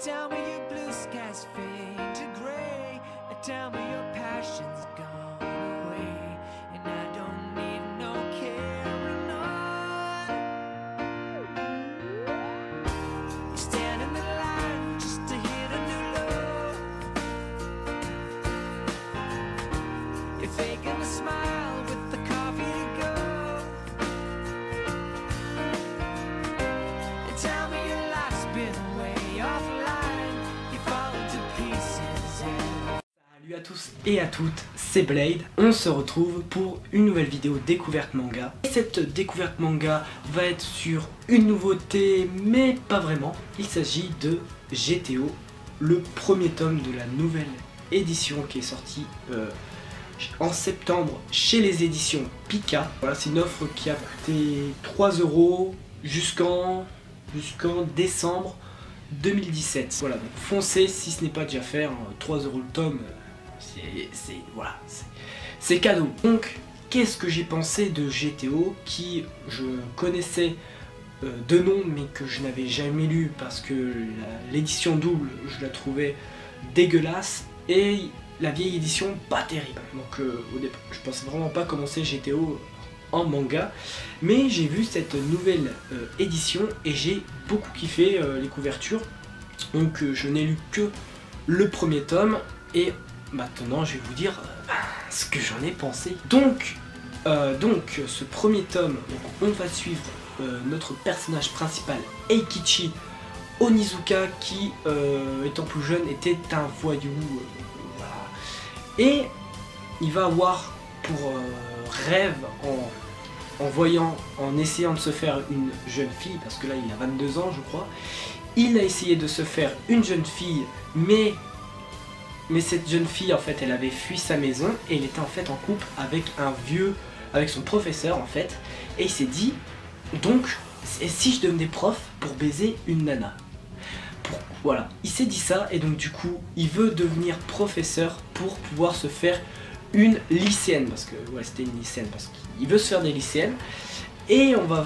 Tell me your blue skies fade to gray. Tell me your passion's gone away, and I don't need no carrying on. You stand in the line just to hit a new low. You're faking a smile with the coffee to go. And tell me your life's been way offline. You fall into pieces and Salut à tous et à toutes, c'est Blade. On se retrouve pour une nouvelle vidéo découverte manga. Et cette découverte manga va être sur une nouveauté, mais pas vraiment. Il s'agit de GTO, le premier tome de la nouvelle édition qui est sortie en septembre chez les éditions Pika. Voilà, c'est une offre qui a coûté 3 € jusqu'en décembre 2017. Voilà, donc foncez si ce n'est pas déjà fait, hein, 3 € le tome. Voilà, c'est cadeau. Donc, qu'est-ce que j'ai pensé de GTO, qui je connaissais de nom, mais que je n'avais jamais lu parce que l'édition double, je la trouvais dégueulasse, et la vieille édition pas terrible. Donc, au départ, je pensais vraiment pas commencer GTO en manga, mais j'ai vu cette nouvelle édition et j'ai beaucoup kiffé les couvertures. Donc, je n'ai lu que le premier tome et maintenant je vais vous dire ce que j'en ai pensé. Donc ce premier tome, on va suivre notre personnage principal Eikichi Onizuka, qui étant plus jeune était un voyou, voilà. Et il va avoir pour rêve, en essayant de se faire une jeune fille, parce que là il a 22 ans je crois, il a essayé de se faire une jeune fille, mais cette jeune fille en fait elle avait fui sa maison et il était en fait en couple avec son professeur en fait, et il s'est dit donc si je devenais prof pour baiser une nana, voilà, il s'est dit ça, et donc du coup il veut devenir professeur pour pouvoir se faire une lycéenne, parce que ouais, c'était une lycéenne, parce qu'il veut se faire des lycéennes. Et on va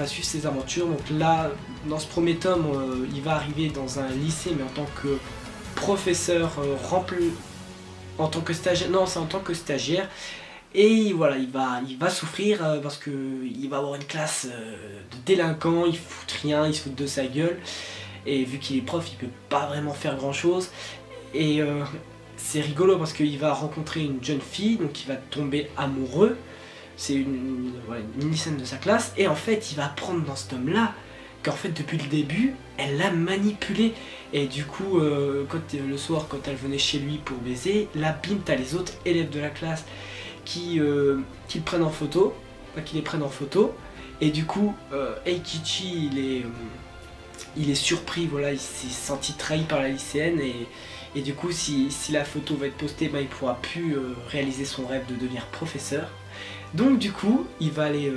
suivre ses aventures. Donc là, dans ce premier tome, il va arriver dans un lycée, mais en tant que professeur en tant que stagiaire, non, c'est en tant que stagiaire. Et voilà, il va souffrir parce que il va avoir une classe de délinquants, il fout rien, il se fout de sa gueule. Et vu qu'il est prof, il peut pas vraiment faire grand chose. Et c'est rigolo parce qu'il va rencontrer une jeune fille, donc il va tomber amoureux. C'est une lycéenne de sa classe, et en fait il va apprendre dans ce tome là qu'en fait depuis le début elle l'a manipulé, et du coup le soir quand elle venait chez lui pour baiser, là bim, t'as les autres élèves de la classe qui le prennent en photo, qui les prennent en photo, et du coup Eikichi il est surpris, voilà, il s'est senti trahi par la lycéenne, et du coup si la photo va être postée, bah, il pourra plus réaliser son rêve de devenir professeur. Donc du coup, il va aller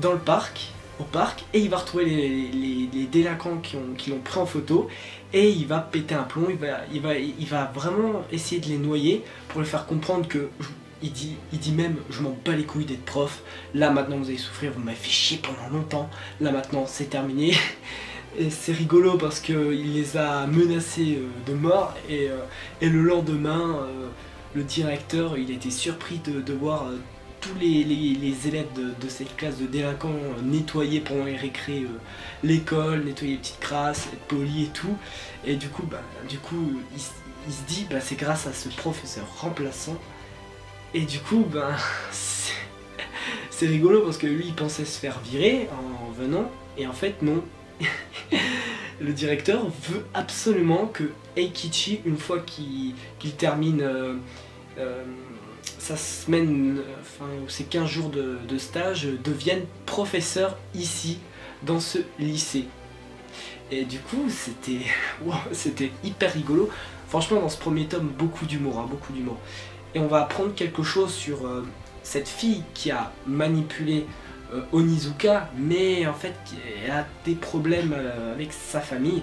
au parc, et il va retrouver les délinquants qui l'ont pris en photo, et il va péter un plomb, il va vraiment essayer de les noyer pour leur faire comprendre que, il dit même, je m'en bats les couilles d'être prof, là maintenant vous allez souffrir, vous m'avez fait chier pendant longtemps, là maintenant c'est terminé. Et c'est rigolo parce qu'il les a menacés de mort, et le lendemain, le directeur il était surpris de voir tous les élèves de cette classe de délinquants nettoyer pendant les récrés l'école, nettoyer les petites crasses, être poli et tout. Et du coup, il se dit c'est grâce à ce professeur remplaçant. Et du coup c'est rigolo parce que lui il pensait se faire virer en venant, et en fait non. Le directeur veut absolument que Eikichi, une fois qu'il termine sa semaine, ses 15 jours de stage, devienne professeur ici, dans ce lycée. Et du coup, c'était hyper rigolo. Franchement, dans ce premier tome, beaucoup d'humour, hein, beaucoup d'humour. Et on va apprendre quelque chose sur cette fille qui a manipulé Onizuka, mais en fait, elle a des problèmes avec sa famille.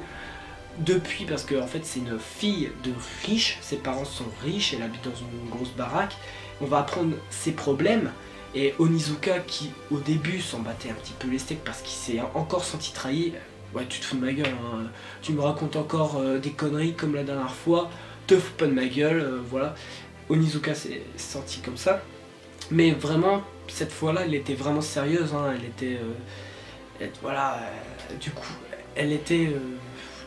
Depuis, parce que en fait c'est une fille de riche, ses parents sont riches, elle habite dans une grosse baraque. On va apprendre ses problèmes, et Onizuka, qui au début s'en battait un petit peu les steaks parce qu'il s'est encore senti trahi, ouais, tu te fous de ma gueule, hein. Tu me racontes encore des conneries comme la dernière fois, te fous pas de ma gueule, voilà. Onizuka s'est senti comme ça, mais vraiment, cette fois-là, elle était vraiment sérieuse, hein. Elle était, voilà, du coup, elle était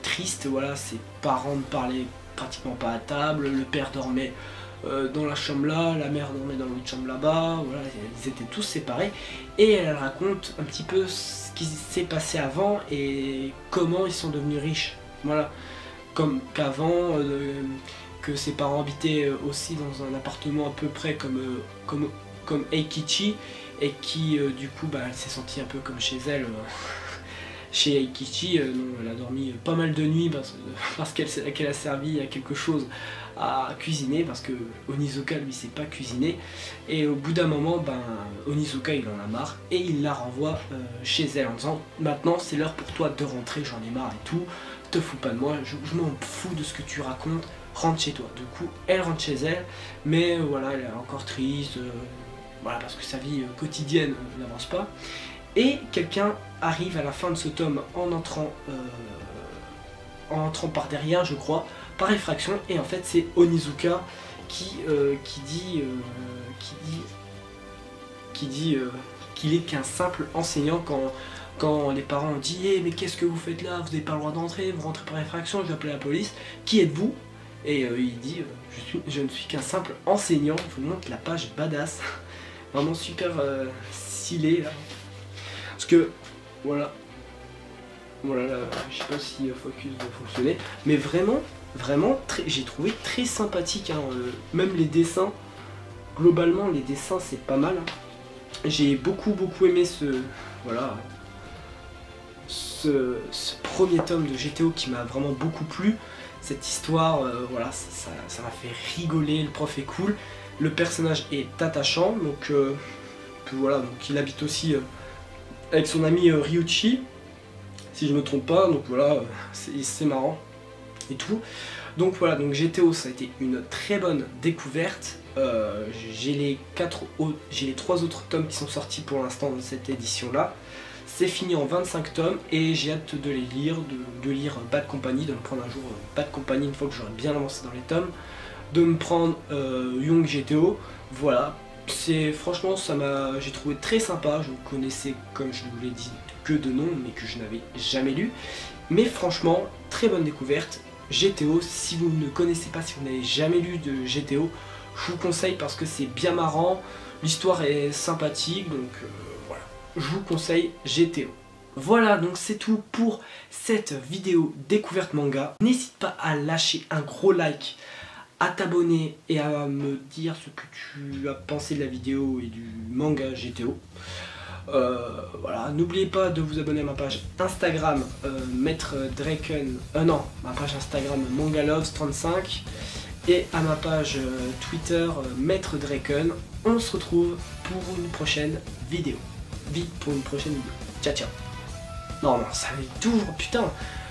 triste, voilà, ses parents ne parlaient pratiquement pas à table, le père dormait dans la chambre là, la mère dormait dans l'autre chambre là-bas, voilà, ils étaient tous séparés, et elle raconte un petit peu ce qui s'est passé avant et comment ils sont devenus riches, voilà, comme qu'avant, que ses parents habitaient aussi dans un appartement à peu près comme Eikichi, et qui du coup bah, elle s'est sentie un peu comme chez elle, chez Eikichi, elle a dormi pas mal de nuits parce qu'elle a servi à quelque chose à cuisiner, parce que Onizuka lui sait pas cuisiner, et au bout d'un moment ben, Onizuka il en a marre et il la renvoie chez elle en disant maintenant c'est l'heure pour toi de rentrer, j'en ai marre et tout, te fous pas de moi, je m'en fous de ce que tu racontes, rentre chez toi. Du coup elle rentre chez elle, mais voilà, elle est encore triste, voilà, parce que sa vie quotidienne n'avance pas. Et quelqu'un arrive à la fin de ce tome en entrant par derrière, je crois, par effraction, et en fait c'est Onizuka qui dit qu'il est qu'un simple enseignant quand les parents ont dit hey, mais qu'est-ce que vous faites là, vous n'avez pas le droit d'entrer, vous rentrez par effraction, je vais appeler la police, qui êtes-vous? Et il dit je ne suis qu'un simple enseignant. Je vous montre la page badass, vraiment super stylé là. Parce que voilà, là, je sais pas si Focus va fonctionner, mais vraiment j'ai trouvé très sympathique, hein, même les dessins, globalement les dessins c'est pas mal, hein. J'ai beaucoup aimé ce premier tome de GTO qui m'a vraiment beaucoup plu. Cette histoire, voilà, ça m'a fait rigoler, le prof est cool, le personnage est attachant, donc voilà, donc il habite aussi avec son ami Ryuichi, si je me trompe pas, donc voilà, c'est marrant et tout. Donc voilà, donc GTO ça a été une très bonne découverte. J'ai les 3 autres tomes qui sont sortis pour l'instant dans cette édition là. C'est fini en 25 tomes et j'ai hâte de les lire, de lire Bad Company, de me prendre un jour Bad Company une fois que j'aurai bien avancé dans les tomes, de me prendre Young GTO, voilà. Franchement, j'ai trouvé très sympa. Je connaissais, comme je vous l'ai dit, que de nom, mais que je n'avais jamais lu. Mais franchement, très bonne découverte. GTO, si vous ne connaissez pas, si vous n'avez jamais lu de GTO, je vous conseille parce que c'est bien marrant, l'histoire est sympathique, donc voilà, je vous conseille GTO. Voilà, donc c'est tout pour cette vidéo découverte manga. N'hésite pas à lâcher un gros like, à t'abonner et à me dire ce que tu as pensé de la vidéo et du manga GTO. Voilà, n'oubliez pas de vous abonner à ma page Instagram Maître Draken, non, ma page Instagram Mangaloves35 et à ma page Twitter Maître Draken. On se retrouve pour une prochaine vidéo. Ciao ciao. Non, ça va toujours, putain,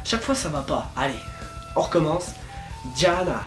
chaque fois ça va pas. Allez, on recommence. Diana.